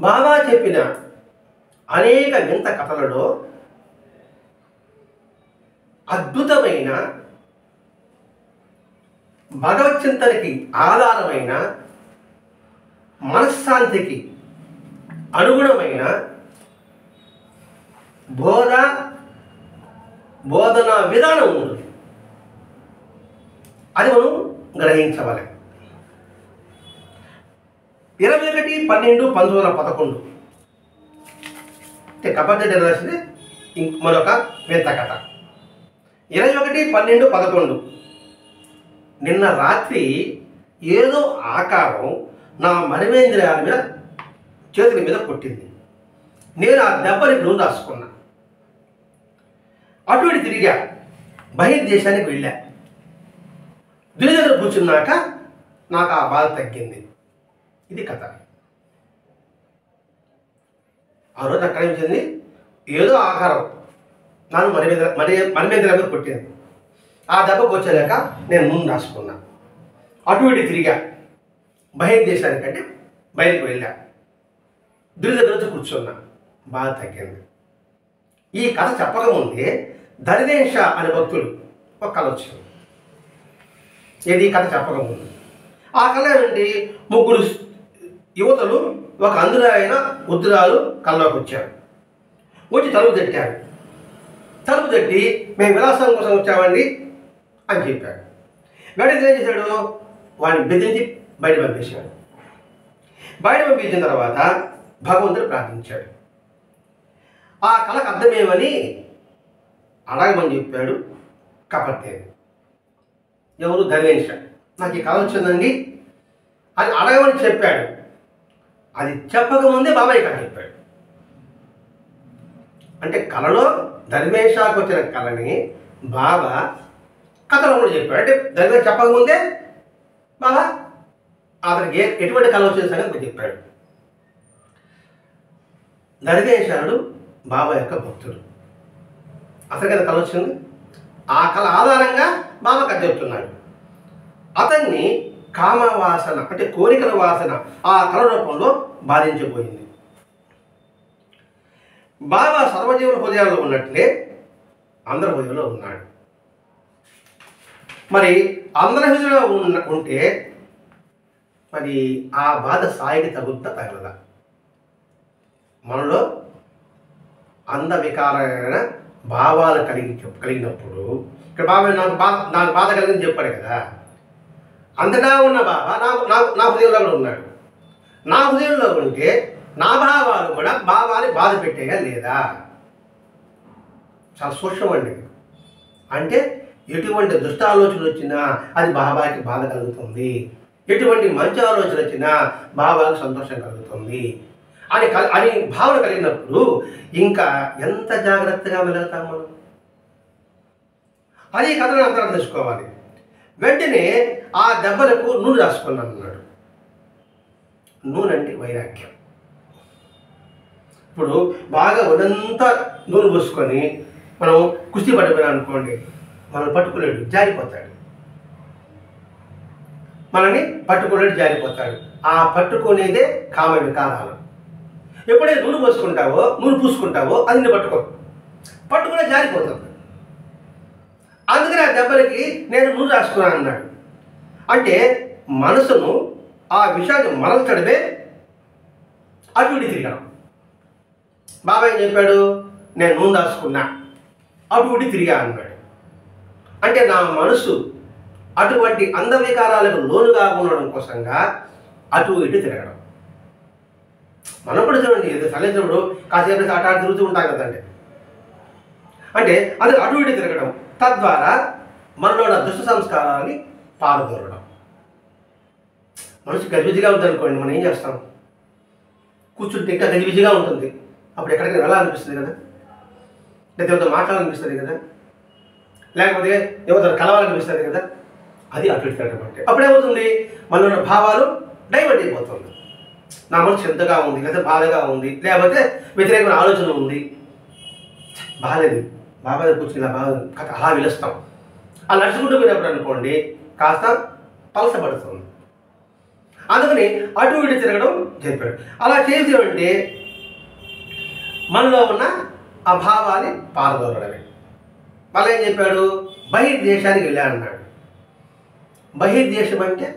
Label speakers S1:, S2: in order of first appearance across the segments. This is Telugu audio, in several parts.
S1: బాబా చెప్పిన అనేక వింత కథలలో అద్భుతమైన భగవచ్చింతనకి ఆధారమైన మనశ్శాంతికి అనుగుణమైన బోధనా విధానం ఉంది. అది మనం గ్రహించవాలి. 21/12/1911 అంటే కబడ్డీ రాసింది మరొక వింత కథ. 21/12/11 నిన్న రాత్రి ఏదో ఆకారం నా మరిమేంద్రియాల మీద చేతుల మీద కొట్టింది. నేను ఆ దెబ్బని నూనె రాసుకున్నా. అటు ఇటు తిరిగా, బహిర్దేశానికి వెళ్ళా. దునిదగ్గర కూర్చున్నాక నాకు ఆ బాధ తగ్గింది. ఇది కథ. ఆ రోజు అక్కడ ఏమించింది, ఏదో ఆకారం నన్ను మరిమేంద్రియాల మీద కొట్టింది. ఆ దెబ్బకు వచ్చేలేక నేను నూనె రాసుకున్నా. అటు ఇటు తిరిగా, బహిర్దేశానికంటే బయటకు వెళ్ళా. దునిదగ్గర కూర్చున్నా, బాధ తగ్గింది. ఈ కథ చెప్పకముందే ధనిదేశ అనే భక్తుడు ఒక కళ వచ్చింది. ఏది కథ చెప్పకముందు ఆ కళ ఏమిటి, 3 యువతలు ఒక అందురైన ఉద్రాలు కళ్ళలోకి వచ్చారు. వచ్చి తలుపు తట్టారు. తలుపు తట్టి మేము విలాసం కోసం వచ్చామండి అని చెప్పాడు. వెంటనే ఏం చేశాడు, వాడిని బెదిరించి బయట పంపించాడు. బయట పంపించిన తర్వాత భగవంతుడు ప్రార్థించాడు. ఆ కళకు అర్థమేమని అడగమని చెప్పాడు కపర్దేవి. ఎవరు, ధనేష. నాకు ఈ కళ వచ్చిందండి అని అడగమని చెప్పాడు. అది చెప్పకముందే బాబాయ్ కథ చెప్పాడు. అంటే కళలో ధర్మేశాకు వచ్చిన కళని బాబా కథలో కూడా చెప్పాడు. అంటే ధర్మేశ చెప్పకముందే బాబా అతనికి ఎటువంటి కళ వచ్చిన సంగతి చెప్పాడు. ధర్మేశాడు బాబా యొక్క భక్తుడు. అతనికి కళ వచ్చింది. ఆ కళ ఆధారంగా బాబా కథ చెప్తున్నాడు. అతన్ని కామవాసన అంటే కోరికల వాసన ఆ కళ రూపంలో బాధించబోయింది. బాబా సర్వజీవుల హృదయాల్లో ఉన్నట్లే అందరి హృదయంలో ఉన్నాడు. మరి అందరి హృదయంలో ఉంటే మరి ఆ బాధ సాయికి తగులుతా తగలదా? మనలో అందవికారమైన భావాలు కలిగినప్పుడు ఇక్కడ బాబా నాకు బాధ కలిగింది చెప్పాడు కదా. అంతటా ఉన్న బాబా నా హృదయంలో కూడా ఉన్నాడు. నా హృదయంలో ఉంటే నా భావాలు కూడా బాబాని బాధ పెట్టేగా లేదా? చాలా సూక్ష్మం అండి. అంటే ఎటువంటి దుష్ట ఆలోచనలు వచ్చినా అది బాబాకి బాధ కలుగుతుంది, ఎటువంటి మంచి ఆలోచన వచ్చినా బాబాకి సంతోషం కలుగుతుంది అని భావన కలిగినప్పుడు ఇంకా ఎంత జాగ్రత్తగా వెళతాం మనం. అది కథను అంతరం తెలుసుకోవాలి. వెంటనే ఆ దెబ్బలకు నూనె రాసుకున్నాను అన్నాడు. నూనె అంటే వైరాగ్యం. ఇప్పుడు బాగా ఒడంతా నూనె పోసుకొని మనం కుస్తీ పట్టుకున్నాం అనుకోండి, మనల్ని పట్టుకోలేడు, జారిపోతాడు. మనల్ని పట్టుకోలేడు, జారిపోతాడు. ఆ పట్టుకునేదే కామ వికారాలు. ఎప్పుడైతే నూనె పోసుకుంటావో, నూనె పూసుకుంటావో అది నిన్ను పట్టుకునే జారిపోతుంది. అందుకని ఆ దెబ్బలకి నేను నూనె రాసుకున్నాను అన్నాడు. అంటే మనసును ఆ విషయాన్ని మరల్చడమే అటు ఇటు తిరగడం. బాబా ఏం చెప్పాడు, నేను నూనె రాసుకున్నా అటు ఇటు తిరిగా అన్నాడు. అంటే నా మనసు అటువంటి అందవికారాలకు లోనుగా ఉండడం కోసంగా అటు ఇటు తిరగడం. మనం కూడా చూడండి, ఏదో చల్లినప్పుడు కాసేపు అటు తిరుగుతూ ఉంటాం కదండి. అంటే అది అటు ఇటు తిరగడం, తద్వారా మనలో ఉన్న దుష్ట సంస్కారాన్ని పారదోలడం. మనసు గజిబిజిగా ఉంటుంది అనుకోండి, మనం ఏం చేస్తాం, కూర్చుంటే ఇంకా గజిబిజిగా ఉంటుంది. అప్పుడు ఎక్కడికైనా వెళ్ళాలనిపిస్తుంది కదా, లేకపోతే ఎవరితో మాట్లాడాలనిపిస్తుంది కదా, లేకపోతే ఎవరితో కలవాలనిపిస్తుంది కదా. అది అటు ఇటు తిరగడం అంటే అప్పుడేమవుతుంది, మనలో ఉన్న భావాలు డైవర్ట్ అయిపోతుంది. నా మనసు శ్రద్ధగా ఉంది, లేకపోతే బాధగా ఉంది, లేకపోతే వ్యతిరేకమైన ఆలోచన ఉంది, బాగాలేదు, బాబా కూర్చుని ఇలా బాగా అలా పిలుస్తాం. అలా నడుచుకుంటూ పోయినప్పుడు అనుకోండి కాస్త పలసపడుతుంది. అందుకని అటు ఇటు తిరగడం చెప్పాడు. అలా చేసేవంటే మనలో ఉన్న అభావాన్ని పారదోలడమే. మళ్ళీ ఏం చెప్పాడు? బహిర్దేశానికి వెళ్ళాడన్నాడు. బహిర్దేశం అంటే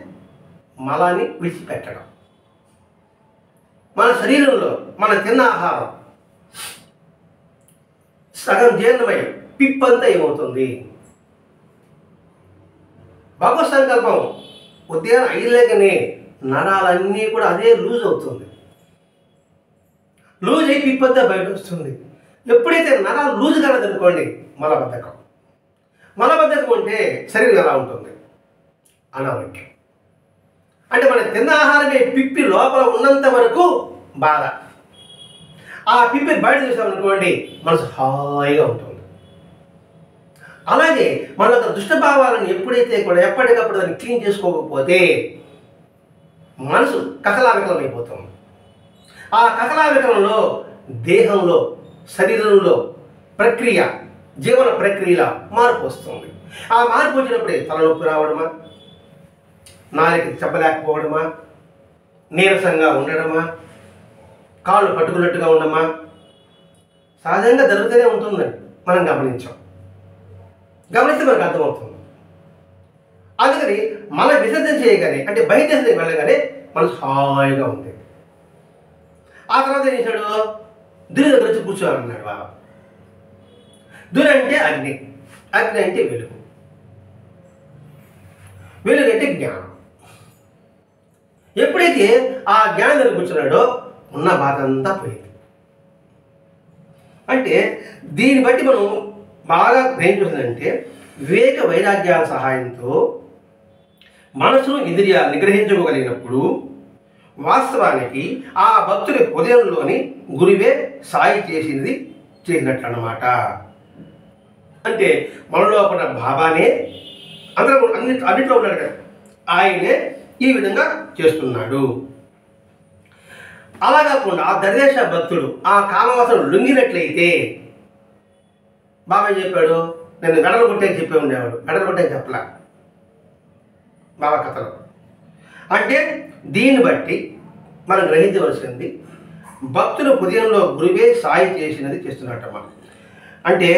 S1: మలాన్ని విడిచిపెట్టడం. మన శరీరంలో మన తిన్న ఆహారం సగం జీర్ణమై పిప్పంతా ఏమవుతుంది? భగవత్ సంకల్పం ఉదయం అయ్యలేకనే నరాలన్నీ కూడా అదే లూజ్ అవుతుంది. లూజ్ అయి పిప్పంతా బయట వస్తుంది. ఎప్పుడైతే నరాలు లూజ్ కాలేదనుకోండి మలబద్ధకం. మలబద్ధకం ఉంటే శరీరం ఎలా ఉంటుంది? అనారోగ్యం. అంటే మనం తిన్న ఆహారమే పిప్పి లోపల ఉన్నంత వరకు బాధ. ఆ పిప్పి బయట చూసామనుకోండి మనసు హాయిగా ఉంటుంది. అలాగే మన యొక్క దుష్టభావాలను ఎప్పుడైతే కూడా ఎప్పటికప్పుడు దాన్ని క్లీన్ చేసుకోకపోతే మనసు కకలావికలం అయిపోతుంది. ఆ కకలావికలంలో దేహంలో శరీరంలో ప్రక్రియ జీవన ప్రక్రియల మార్పు వస్తుంది. ఆ మార్పు వచ్చినప్పుడే తలనొప్పి రావడమా, నాలుక చెప్పలేకపోవడమా, నీరసంగా ఉండడమా, కాళ్ళు పట్టుకున్నట్టుగా ఉండమా సహజంగా జరుగుతూనే ఉంటుందని మనం గమనించాం. గమనిస్తే మనకు అర్థమవుతుంది. అందుకని మన విసర్జన చేయగానే అంటే బయట వెళ్ళగానే మనసు హాయిగా ఉంది. ఆ తర్వాత ఏం చేశాడు? దుని దగ్గర వచ్చి కూర్చోవాలన్నాడు బాబా. దుని అంటే అగ్ని, అగ్ని అంటే వెలుగు, వెలుగు అంటే జ్ఞానం. ఎప్పుడైతే ఆ జ్ఞానం దగ్గర కూర్చున్నాడో ఉన్న బాధ అంతా పోయింది. అంటే దీన్ని బట్టి మనం బాగా ఏం చూసిందంటే వివేక వైరాగ్యాల సహాయంతో మనసును ఇంద్రియాలు నిగ్రహించుకోగలిగినప్పుడు వాస్తవానికి ఆ భక్తుడి హృదయంలోని గురువే సాయి చేసినట్లు అన్నమాట. అంటే మనలో ఉన్న భావానే అందరూ అన్నింటిలో ఉన్నాడు కదా, ఆయనే ఈ విధంగా చేస్తున్నాడు. అలా కాకుండా ఆ దర్వేష భక్తుడు ఆ కామవాసన లొంగినట్లయితే బాబా చెప్పాడు, నేను గడలు కొట్టేని చెప్పే ఉండేవాడు. గడలు కొట్టేని చెప్పలా బాబా కథలో. అంటే దీన్ని బట్టి మనం గ్రహించవలసింది భక్తుల హృదయంలో గురువే సాయి చేస్తున్నట్టమ్మా. అంటే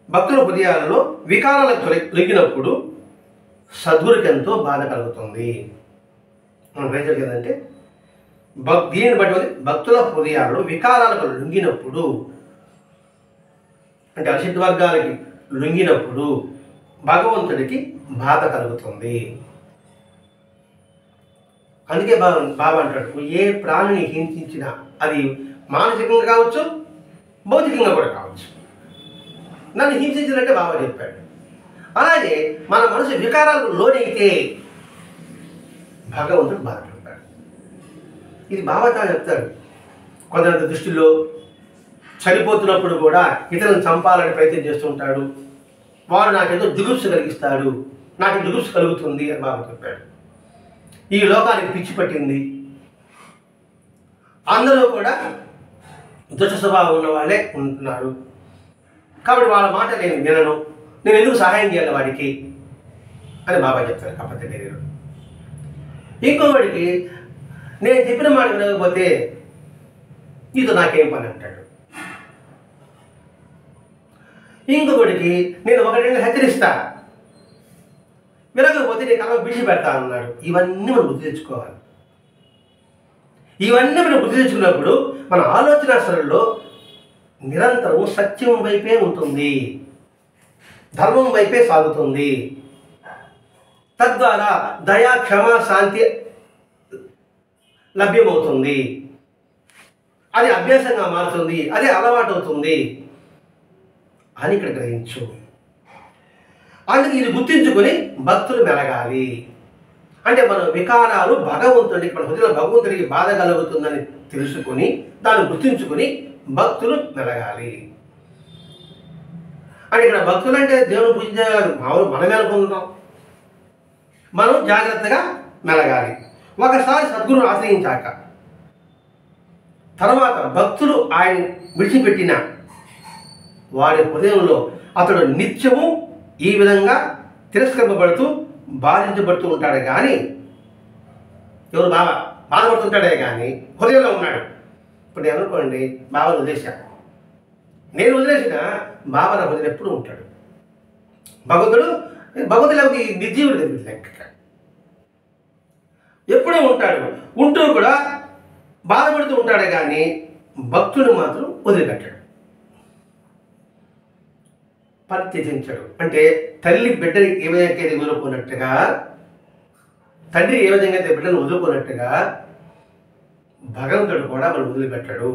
S1: భక్తుల హృదయాలలో వికారాలు తొలగినప్పుడు సద్గురికి ఎంతో బాధ కలుగుతుంది. మనం గ్రహించాలి కదంటే దీనిని బట్టి భక్తుల హృదయాలలో వికారాలకు లొంగినప్పుడు అంటే అరిషడ్ వర్గాలకి లొంగినప్పుడు భగవంతుడికి బాధ కలుగుతుంది. అందుకే బాబా అంటాడు, ఏ ప్రాణిని హింసించినా అది మానసికంగా కావచ్చు, భౌతికంగా కూడా కావచ్చు, నన్ను హింసించినట్టే బాబా చెప్పాడు. అలాగే మన మనసు వికారాలకు లోనైతే భగవంతుడు బాధపడతాడు. ఇది బాబా చాలా చెప్తాడు. కొంతమంది దృష్టిలో చనిపోతున్నప్పుడు కూడా ఇతరులను చంపాలని ప్రయత్నం చేస్తుంటాడు. వాడు నాకేదో జుగుప్స కలిగిస్తాడు, నాకు జుగుప్స కలుగుతుంది అని బాబా చెప్పాడు. ఈ లోకానికి పిచ్చి పట్టింది, అందరూ కూడా దుష్ట స్వభావం ఉన్న వాళ్ళే ఉంటున్నారు, కాబట్టి వాళ్ళ మాట నేను వినను, నేను ఎందుకు సహాయం చేయాలి వాడికి అని బాబా చెప్తారు కాకపోతే నేను. ఇంకొకటికి నేను చెప్పిన మాట వినకపోతే నీతో నాకేం పని అంటాడు. ఇంకొకటికి నేను ఒకటి హెచ్చరిస్తా, వినకపోతే నీ కళ్ళ బిడిచి పెడతా అన్నాడు. ఇవన్నీ మనం గుర్తు తెచ్చుకోవాలి. ఇవన్నీ మనం గుర్తు తెచ్చుకున్నప్పుడు మన ఆలోచన సరళిలో నిరంతరం సత్యం వైపే ఉంటుంది, ధర్మం వైపే సాగుతుంది. తద్వారా దయా క్షమ శాంతి లభ్యమవుతుంది. అది అభ్యాసంగా మారుతుంది, అదే అలవాటు అవుతుంది అని ఇక్కడ గ్రహించు. అందుకే ఇది గుర్తించుకొని భక్తులు మెలగాలి. అంటే మన వికారాలు భగవంతుడికి, మన హృదయంలో భగవంతుడికి బాధ కలుగుతుందని తెలుసుకొని దాన్ని గుర్తించుకొని భక్తులు మెలగాలి. అంటే ఇక్కడ భక్తులు అంటే దేవుని పూజించాలి మామూలు మనమే అనుకుంటున్నాం. మనం జాగ్రత్తగా మెలగాలి. ఒకసారి సద్గురుని ఆశ్రయించాక తర్వాత భక్తులు ఆయన విడిచిపెట్టిన వారి హృదయంలో అతడు నిత్యము ఈ విధంగా తిరస్కరింపబడుతూ బాధించబడుతూ ఉంటాడు. కానీ ఎవరు బావ బాధపడుతుంటాడే కానీ హృదయంలో ఉన్నాడు. ఇప్పుడు నేను అనుకోండి బావను వదిలేశాను, నేను వదిలేసిన బావ నా హృదయం ఎప్పుడూ ఉంటాడు. భగవంతుడికి నిర్జీవుడు లెక్క ఎప్పుడూ ఉంటాడు. ఉంటూ కూడా బాధపడుతూ ఉంటాడే కానీ భక్తుడు మాత్రం వదిలిపెట్టాడు, పరిత్యజించాడు. అంటే తల్లి బిడ్డని ఏ విధంగా అయితే వదులుకున్నట్టుగా, తండ్రి ఏ విధంగా అయితే బిడ్డను వదులుకున్నట్టుగా భగవంతుడు కూడా మనం వదిలిపెట్టాడు.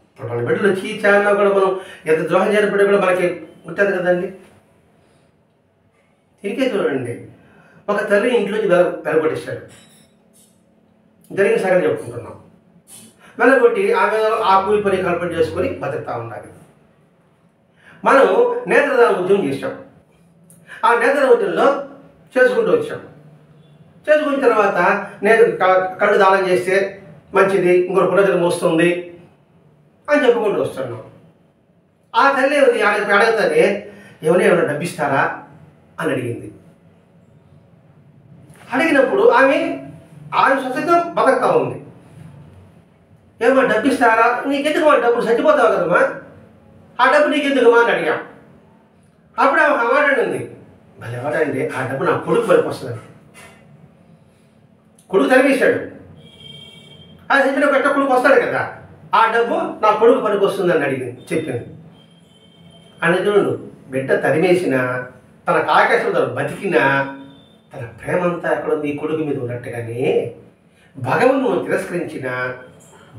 S1: ఇప్పుడు మన బిడ్డలు చీచాన్నా కూడా మనం ఎంత ద్రోహం చేయబడి కూడా మనకి ఉంటుంది కదండి. ఇంకే చూడండి, ఒక తల్లి ఇంట్లోంచి వెలగొట్టేశాడు, జరిగిన సగం చెప్పుకుంటున్నాం. వెలగొట్టి ఆమె ఆ కూలి పని కల్పన చేసుకొని బతుకుతూ ఉండాలి. మనం నేత్రదాన ఉద్యమం చేసాం. ఆ నేత్రదాన ఉద్యమంలో చేసుకుంటూ వచ్చాం. చేసుకున్న తర్వాత నేను కళ్ళు దానం చేస్తే మంచిది, ఇంకొక పునర్జన్మ వస్తుంది అని చెప్పుకుంటూ వస్తున్నాం. ఆ తల్లి అడగతానే ఏమైనా డబ్బిస్తారా అని అడిగింది. అడిగినప్పుడు ఆమె స్వతంగా బతుకుతూ ఉంది. ఏమో డబ్బిస్తారా, నీకెందుకు మా డబ్బులు చచ్చిపోతావు కదమ్మా, ఆ డబ్బు నీకెందుకుమా అని అడిగాం. అప్పుడు ఆమె ఒక మాట అండి, మళ్ళీ ఎవరండి ఆ డబ్బు నా కొడుకు పనికి వస్తుంది, కొడుకు తరిగేశాడు, అది చెప్పిన పెట్ట కొడుకు వస్తాడు కదా, ఆ డబ్బు నా కొడుకు పనికి వస్తుందని చెప్పింది. అని చూడు, బిడ్డ తరిమేసిన తన కాకేశ్వర బతికిన తన ప్రేమంతా ఎక్కడ నీ కొడుకు మీద ఉన్నట్టుగానే భగవంతుని తిరస్కరించిన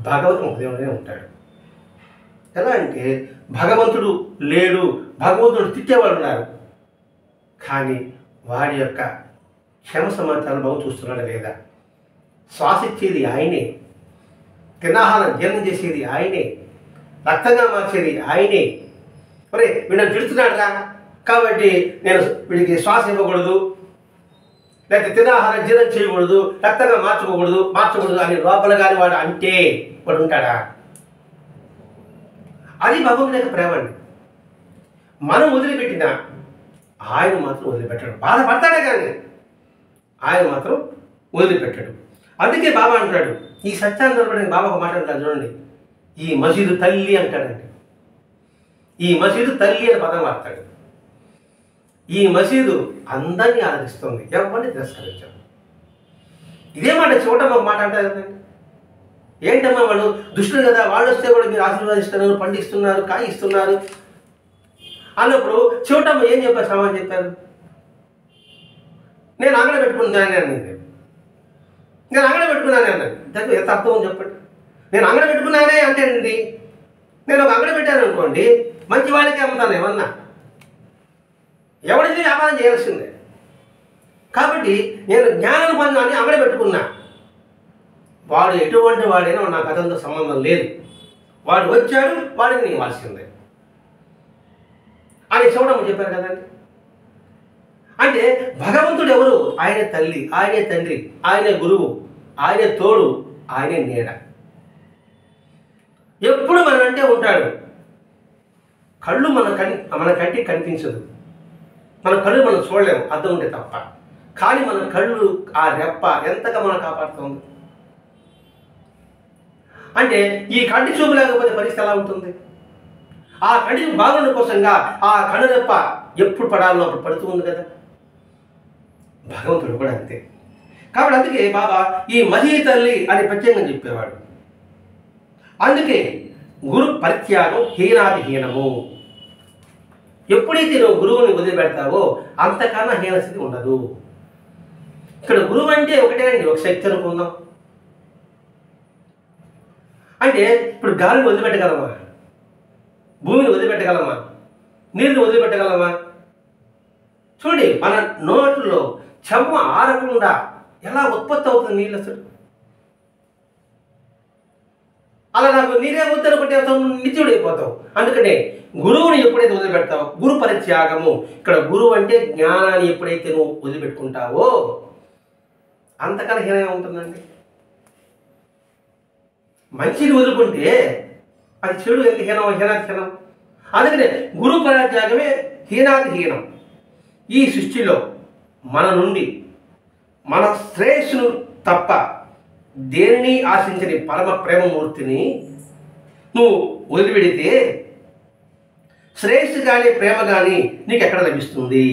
S1: భగవంతుడు హృదయంలోనే ఉంటాడు. ఎలా అంటే భగవంతుడు లేడు, భగవంతుడు తిట్టేవాడు ఉన్నారు, కానీ వాడి యొక్క క్షమ సమాచారం బాగు చూస్తున్నాడు లేదా, శ్వాస ఇచ్చేది ఆయనే, తినాహారం జీర్ణం చేసేది ఆయనే, రక్తంగా మార్చేది ఆయనే. మరి వీళ్ళని తిడుతున్నాడు రా కాబట్టి నేను వీడికి శ్వాస ఇవ్వకూడదు, లేకపోతే తినాహారం జీర్ణం చేయకూడదు, రక్తంగా మార్చకూడదు అని లోపల కానీ వాడు అంటే వాడు ఉంటాడా? అది భగవంతుని యొక్క ప్రేమ అండి. మనం వదిలిపెట్టిన ఆయన మాత్రం వదిలిపెట్టాడు. బాధపడతాడే కానీ ఆయన మాత్రం వదిలిపెట్టాడు. అందుకే బాబా అంటాడు, ఈ సత్యాన్ని నిలబడి బాబా ఒక మాట అంటాడు చూడండి, ఈ మసీదు తల్లి అంటాడండి. ఈ మసీదు తల్లి అని పదం వాడతాడు. ఈ మసీదు అందరినీ ఆదరిస్తుంది, ఎవరిని తిరస్కరించాడు. ఇదే మాట చూడటం ఒక మాట అంటారు కదండి. ఏంటమ్మా వాళ్ళు దుష్టులు కదా, వాళ్ళు వస్తే కూడా మీరు ఆశీర్వాదిస్తున్నారు, పండిస్తున్నారు, కాయిస్తున్నారు అన్నప్పుడు చూడటం ఏం చెప్పారు, సమాజం చెప్పారు, నేను అంగడ పెట్టుకున్నానే అన్నది. నేను అంగడ పెట్టుకున్నానే అన్నది. దానికి ఎంత అర్థం చెప్పండి. నేను అంగడ పెట్టుకున్నానే అంటే అండి, నేను ఒక అంగడ పెట్టాను అనుకోండి, మంచి వాళ్ళకి అమ్ముతాను ఏమన్నా, ఎవరికి వ్యాపారం చేయాల్సిందే. కాబట్టి నేను జ్ఞానం పొందాలని అంగడ పెట్టుకున్నా. వాడు ఎటువంటి వాడైనా నాకు అతనితో సంబంధం లేదు, వాడు వచ్చాడు, వాడిని నేను ఇవ్వాల్సిందే అని చూడడం చెప్పారు కదండి. అంటే భగవంతుడు ఎవరు? ఆయనే తల్లి, ఆయనే తండ్రి, ఆయనే గురువు, ఆయనే తోడు, ఆయనే నీడ. ఎప్పుడు మన అంటే ఉంటాడు. కళ్ళు మన కంటికి కనిపించదు, మన కళ్ళు మనం చూడలేము అర్థం ఉంటే తప్ప, కానీ మన కళ్ళు ఆ రెప్ప ఎంతగా మనం కాపాడుతుంది. అంటే ఈ కంటి చూపు లేకపోతే పరిస్థితి ఎలా ఉంటుంది? ఆ కంటి బాగుండడం కోసంగా ఆ కన్ను రెప్ప ఎప్పుడు పడాలో అప్పుడు పడుతూ ఉంది కదా. భగవంతుడు కూడా అంతే. కాబట్టి అందుకే బాబా ఈ మహీ తల్లి అని ప్రత్యేకంగా చెప్పేవాడు. అందుకే గురు పరిత్యాగం హీనాతిహీనము. ఎప్పుడైతే నువ్వు గురువుని వదిలిపెడతావో అంతకన్నా హీనస్థితి ఉండదు. ఇక్కడ గురువు అంటే ఒకటేనండి, ఒక శక్తి అనుకుందాం. అంటే ఇప్పుడు గాలిని వదిలిపెట్టగలమా? భూమిని వదిలిపెట్టగలమా? నీరుని వదిలిపెట్టగలమా? చూడండి, మన నోట్లో చెమ్మ ఆరకుండా ఎలా ఉత్పత్తి అవుతుంది నీళ్ళు అసలు. అలా నాకు నీరే వద్దు అనుకుంటే నిత్యుడు అయిపోతావు. అందుకనే గురువుని ఎప్పుడైతే వదిలిపెడతావో, గురు పరిత్యాగము. ఇక్కడ గురువు అంటే జ్ఞానాన్ని ఎప్పుడైతే నువ్వు వదిలిపెట్టుకుంటావో అంతకన్నా హీనంగా ఉంటుందండి. మంచిని వదులుకుంటే అది చెడు ఎంత హీనం. అందుకనే గురు పరిత్యాగమే హీనాతిహీనం. ఈ సృష్టిలో మన నుండి మన శ్రేయస్సును తప్ప దేనిని ఆశించని పరమ ప్రేమమూర్తిని నువ్వు వదిలిపెడితే శ్రేయస్సు కానీ ప్రేమ కానీ నీకు ఎక్కడ లభిస్తుంది?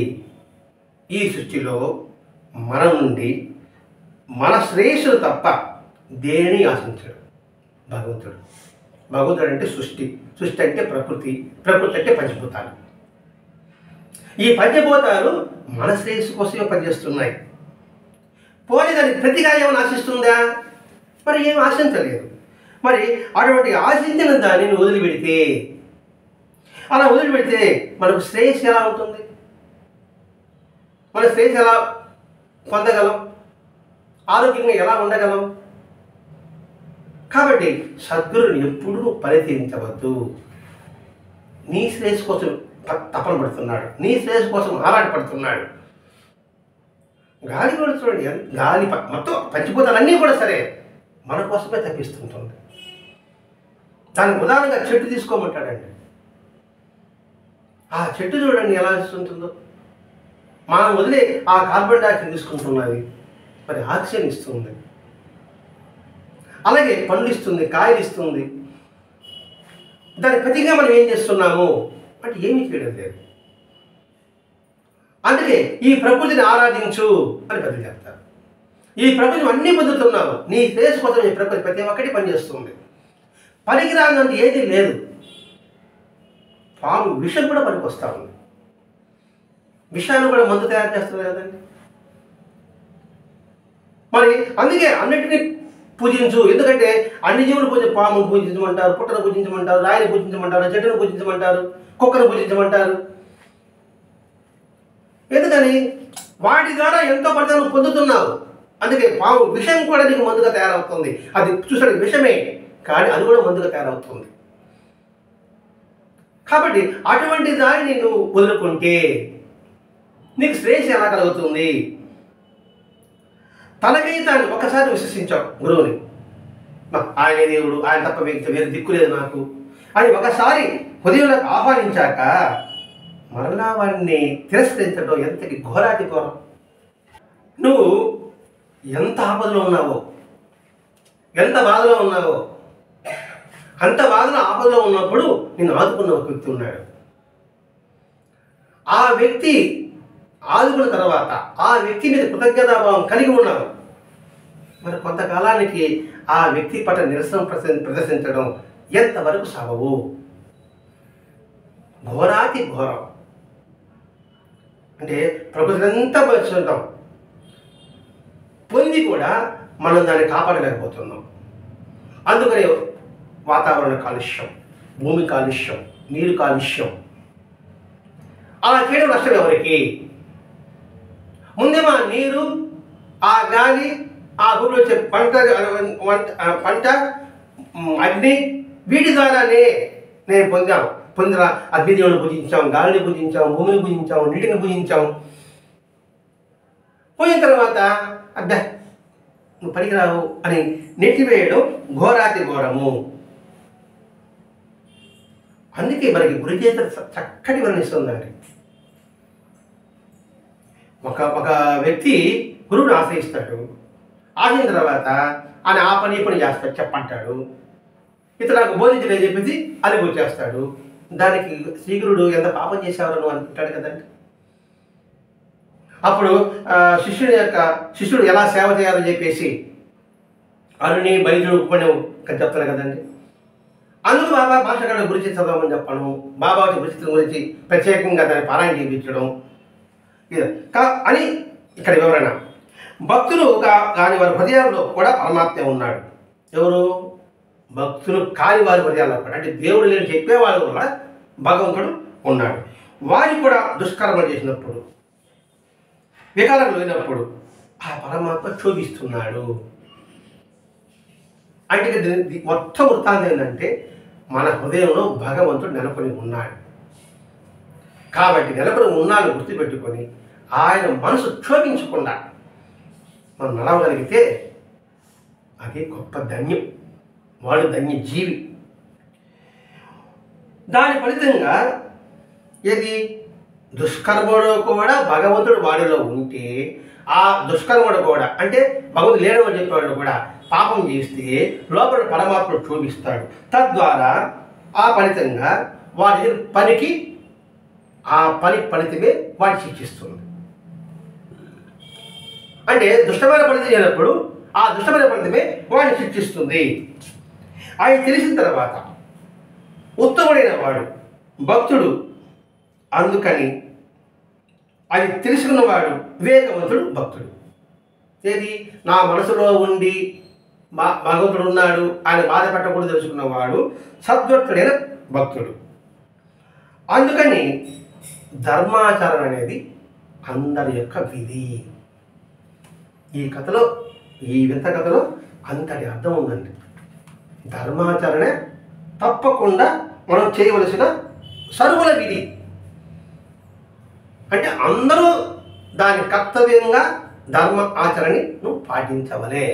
S1: ఈ సృష్టిలో మన నుండి మన శ్రేయస్సును తప్ప దేనిని ఆశించడు భగవంతుడు. భగవంతుడు అంటే సృష్టి, సృష్టి అంటే ప్రకృతి, ప్రకృతి అంటే పంచభూతాలు. ఈ పంచభూతాలు మన శ్రేయస్సు కోసమే పనిచేస్తున్నాయి. పోనీ దానికి ప్రతిగా ఏమైనా ఆశిస్తుందా? మరి ఏం ఆశించలేదు. మరి అటువంటి ఆశించిన దాన్ని నువ్వు వదిలిపెడితే, అలా వదిలిపెడితే మనకు శ్రేయస్సు ఎలా ఉంటుంది? మన శ్రేయస్సు ఎలా పొందగలం? ఆరోగ్యంగా ఎలా ఉండగలం? కాబట్టి సద్గురుని ఎప్పుడూ పరిత్యజించవద్దు. నీ శ్రేయస్సు కోసం తపన పడుతున్నాడు, నీ శ్రేయస్సు కోసం ఆరాటపడుతున్నాడు. గాలి కూడా చూడండి, గాలి మొత్తం పంచిపోతాలన్నీ కూడా సరే మన కోసమే తప్పిస్తుంటుంది. దానికి ఉదాహరణగా చెట్టు తీసుకోమంటాడండి. ఆ చెట్టు చూడండి ఎలా ఇస్తుంటుందో. మనం వదిలే ఆ కార్బన్ డైఆక్సైడ్ తీసుకుంటున్నది, మరి ఆక్సిజన్ ఇస్తుంది. అలాగే పండ్లు ఇస్తుంది, కాయలు ఇస్తుంది. దాని ప్రతిగా మనం ఏం చేస్తున్నాము అంటే ఏమీ చేయడం లేదు. అందుకే ఈ ప్రకృతిని ఆరాధించు అని పెద్దలు చెప్తారు. ఈ ప్రకృతి అన్నీ పొందుతున్నావు, నీ శ్రేయస్సు కోసం ఈ ప్రకృతి ప్రతి ఒక్కటి పనిచేస్తుంది. పనికిరానంత ఏది లేదు. పాము విషం కూడా పనికి వస్తూ ఉంది. విషాన్ని కూడా మందు తయారు చేస్తుంది కదండి. మరి అందుకే అన్నిటినీ పూజించు. ఎందుకంటే అన్ని జీవులు పామును పూజించమంటారు, పుట్టను పూజించమంటారు, రాయిని పూజించమంటారు, చెట్టును పూజించమంటారు, కుక్కను పూజించమంటారు. ఎందుకని? వాటి ద్వారా ఎంతో ఫలితాలను పొందుతున్నావు. అందుకే పాము విషం కూడా నీకు మందుగా తయారవుతుంది. అది చూసాడు విషమే, కానీ అది కూడా మందుగా తయారవుతుంది. కాబట్టి అటువంటి దాన్ని నువ్వు వదులుకుంటే నీకు శ్రేయస్సు ఎలా కలుగుతుంది? తనకై తాను ఒకసారి విశ్వసించావు గురువుని, ఆయన దేవుడు, ఆయన తప్ప వేరే దిక్కు లేదు నాకు అని ఒకసారి హృదయంలోకి ఆహ్వానించాక మరలా వారిని తిరస్కరించడం ఎంతటి ఘోరాతి ఘోరం. నువ్వు ఎంత ఆపదలో ఉన్నావో, ఎంత బాధలో ఉన్నావో, అంత బాధలో ఆపదలో ఉన్నప్పుడు నేను ఆదుకున్న ఒక వ్యక్తి ఉన్నాడు. ఆ వ్యక్తి ఆదుకున్న తర్వాత ఆ వ్యక్తి మీద కృతజ్ఞతాభావం కలిగి ఉన్నావు. మరి కొంతకాలానికి ఆ వ్యక్తి పట్ల నిరసన ప్రదర్శించడం ఎంతవరకు సబబు? ఘోరాతి ఘోరం. అంటే ప్రకృతిని అంతా పంచుకుంటాం, పొంది కూడా మనం దాన్ని కాపాడలేకపోతున్నాం. అందుకని వాతావరణ కాలుష్యం, భూమి కాలుష్యం, నీరు కాలుష్యం. అలా చేయడం నష్టం ఎవరికి? ముందేమో నీరు, ఆ గాలి, ఆ భూమిలో వచ్చే పంట, అగ్ని, వీటి ద్వారానే నేను పొందిన అగ్నిదేవుని పూజించాం, గాలిని పూజించాం, భూమిని పూజించాం, నీటిని పూజించాం. పోయిన తర్వాత అడ్డా నువ్వు పనికిరావు అని నెట్టివేయడం ఘోరాతి ఘోరము. అందుకే మనకి గురుచేత చక్కటి వర్ణిస్తుందండి. ఒక వ్యక్తి గురువుని ఆశ్రయిస్తాడు. ఆశ్రయించిన తర్వాత ఆయన ఆ పని ఈ పని చేస్తాడు, చెప్పంటాడు. ఇతను నాకు బోధించలేని చెప్పేసి అనుభూతి చేస్తాడు. దానికి శ్రీగురుడు ఎంత పాపం చేసేవారు అనుకుంటాడు కదండి. అప్పుడు శిష్యుడు ఎలా సేవ చేయాలని చెప్పేసి అరుణి బైజుడు ఉపన్యం చెప్తాను కదండి. అందుకు బాబా భాషగాళ్ళ గురించి చదవమని చెప్పడం, బాబా గురించి గురించి ప్రత్యేకంగా దాన్ని పారాయణ చేయించడం అని ఇక్కడ వివరణ. భక్తులు కాని వారి హృదయాల్లో కూడా పరమాత్మ ఉన్నాడు. ఎవరు? భక్తులు కాని వారి హృదయాల్లో కూడా, అంటే దేవుడు లేని చెప్పేవాళ్ళు కూడా భగవంతుడు ఉన్నాడు. వారికి కూడా దుష్కర్మ చేసినప్పుడు, వికారం లేనప్పుడు ఆ పరమాత్మ క్షోభిస్తున్నాడు. అంటే మొత్తం వృత్తాంతం ఏంటంటే మన హృదయంలో భగవంతుడు నెలకొని ఉన్నాడు. కాబట్టి నెలకొని ఉన్నాను గుర్తుపెట్టుకొని ఆయన మనసు క్షోభించకుండా మనం నడవగలిగితే అది గొప్ప ధన్యం. వాడు ధన్య జీవి. దాని ఫలితంగా ఏది? దుష్కర్ముడు కూడా భగవంతుడు వాడిలో ఉంటే ఆ దుష్కర్ముడు కూడా అంటే భగవంతుడు లేడని చెప్పేవాడు కూడా పాపం చేస్తే లోపల పరమాత్మను చూపిస్తాడు. తద్వారా ఆ ఫలితంగా వాడి పనికి ఆ పని ఫలితమే వాడిని శిక్షిస్తుంది. అంటే దుష్టమైన ఫలితం చేయనప్పుడు ఆ దుష్టమైన ఫలితమే వాడిని శిక్షిస్తుంది. ఆయన తెలిసిన తర్వాత ఉత్తముడైన వాడు భక్తుడు, అందుకని అది తెలుసుకున్నవాడు వివేకవంతుడు భక్తుడు. ఏది నా మనసులో ఉండి భగవంతుడు ఉన్నాడు ఆయన బాధపెట్టకూడదు తెలుసుకున్నవాడు సద్భక్తుడైన భక్తుడు. అందుకని ధర్మాచరణ అనేది అందరి యొక్క విధి. ఈ కథలో ఈ వింత కథలో అంతటి అర్థం ఉందండి. ధర్మాచరణ తప్పకుండా మనం చేయవలసిన సర్వుల విధి. అంటే అందరూ దాని కర్తవ్యంగా ధర్మ ఆచరణను పాటించవలే.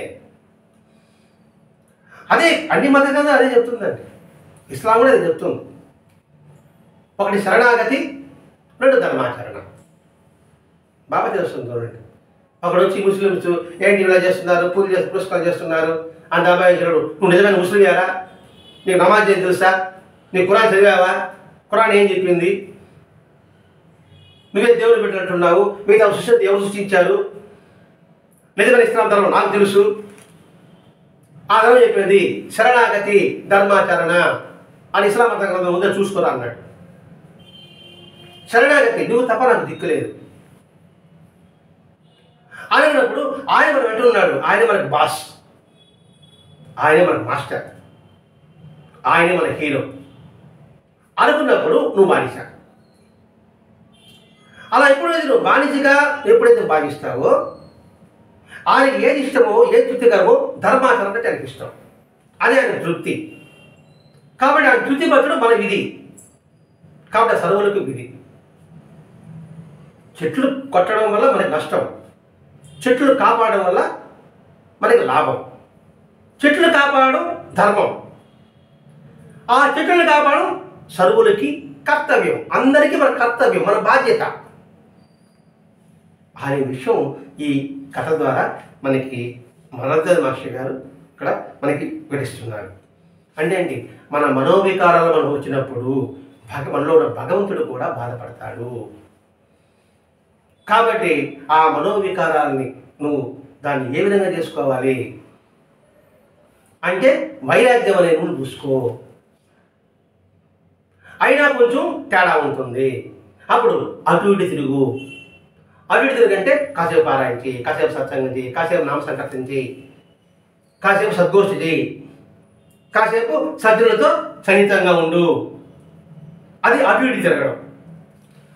S1: అదే అన్ని మత కథ అదే చెప్తుందండి. ఇస్లాం కూడా అదే చెప్తుంది. ఒకటి శరణాగతి, రెండు ధర్మాచరణ. బాగా తెలుస్తుంది చూడండి. ఒకడు వచ్చి ముస్లిమ్స్ ఏంటి ఇలా చేస్తున్నారు, పుస్తకాలు చేస్తున్నారు అంత అభాయించాడు. నువ్వు నిజమైన ముస్లింయారా? నీకు నమాజ్ ఏం తెలుసా? నీకు ఖురాన్ చదివావా? ఖురాన్ ఏం చెప్పింది? నువ్వే దేవుడు పెట్టినట్టున్నావు. మిగతా సృష్టి ఎవరు సృష్టించారు? నిజమైన ఇస్లాం ధర్మం నాకు తెలుసు. ఆ ధర్మం చెప్పింది శరణాగతి ధర్మాచరణ అని ఇస్లాం మత గ్రంథం ఉందో చూసుకోరా అన్నాడు. శరణాగతి నువ్వు తప్ప నాకు దిక్కులేదు అని అన్నప్పుడు ఆయన మనం వెంటున్నాడు. ఆయన మనకు బాస్, ఆయనే మనకు మాస్టర్, ఆయనే మన హీరో అనుకున్నప్పుడు నువ్వు బానిస. అలా ఎప్పుడైతే నువ్వు బానిసగా ఎప్పుడైతే భావిస్తావో ఆయనకి ఏది ఇష్టమో ఏది తృప్తికరమో ధర్మాచరణ అంటే ఆయనకి ఇష్టం, అదే ఆయన తృప్తి. కాబట్టి ఆయన తృప్తి పరచడం మన విధి. కాబట్టి ఆ సర్వులకు విధి. చెట్లు కొట్టడం వల్ల మనకి నష్టం, చెట్లు కాపాడడం వల్ల మనకి లాభం. చెట్లు కాపాడడం ధర్మం, ఆ చెట్లను కాపాడడం సర్వులకి కర్తవ్యం. అందరికీ మన కర్తవ్యం, మన బాధ్యత అనే విషయం ఈ కథ ద్వారా మనకి మనోదర్ మాస్టర్ గారు ఇక్కడ మనకి వివరిస్తున్నారు. అంటే ఏంటి, మన మనోవికారాలు మనం వచ్చినప్పుడు మనలో ఉన్న భగవంతుడు కూడా బాధపడతాడు. కాబట్టి ఆ మనోవికారాలని నువ్వు దాన్ని ఏ విధంగా చేసుకోవాలి అంటే వైరాగ్యం అనే నువ్వు చూసుకో. అయినా కొంచెం తేడా ఉంటుంది. అప్పుడు అటు ఇటు తిరుగు. అటు ఇటు తిరుగంటే కాసేపు పారాయణ చేయి, కాసేపు సత్సంగం చేయి, కాసేపు నామ సంకీర్తన చేయి, కాసేపు సద్గోష్ఠి చేయి, కాసేపు సజ్జనులతో సన్నిహితంగా ఉండు. అది అటు ఇటు తిరగడం.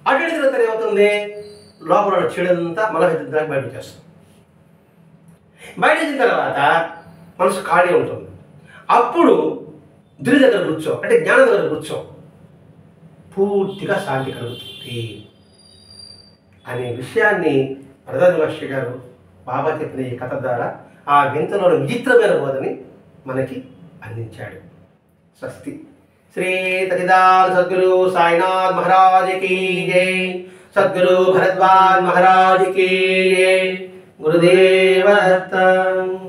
S1: అటు ఇటు తిరుగుతారు ఏమవుతుంది, లోపల చెడంతా మలహిద్దానికి బయట చేస్తాం. బయట వచ్చిన తర్వాత మనసు ఖాళీ ఉంటుంది. అప్పుడు దిరి దగ్గర కూర్చో, అంటే జ్ఞానం దగ్గర కూర్చో, పూర్తిగా శాంతి కలుగుతుంది అనే విషయాన్ని ప్రధాన మాస్టర్ గారు బాబా చెప్పిన ఈ కథ ద్వారా ఆ వింతలోని విచిత్రమైన బోధని మనకి అందించాడు. స్వస్తి. శ్రీ సచ్చిదానంద సద్గురు సాయినాథ్ మహారాజ్ की जय. सद्गुरु भरद्वाज महाराज की जय. गुरुदेव दत्त.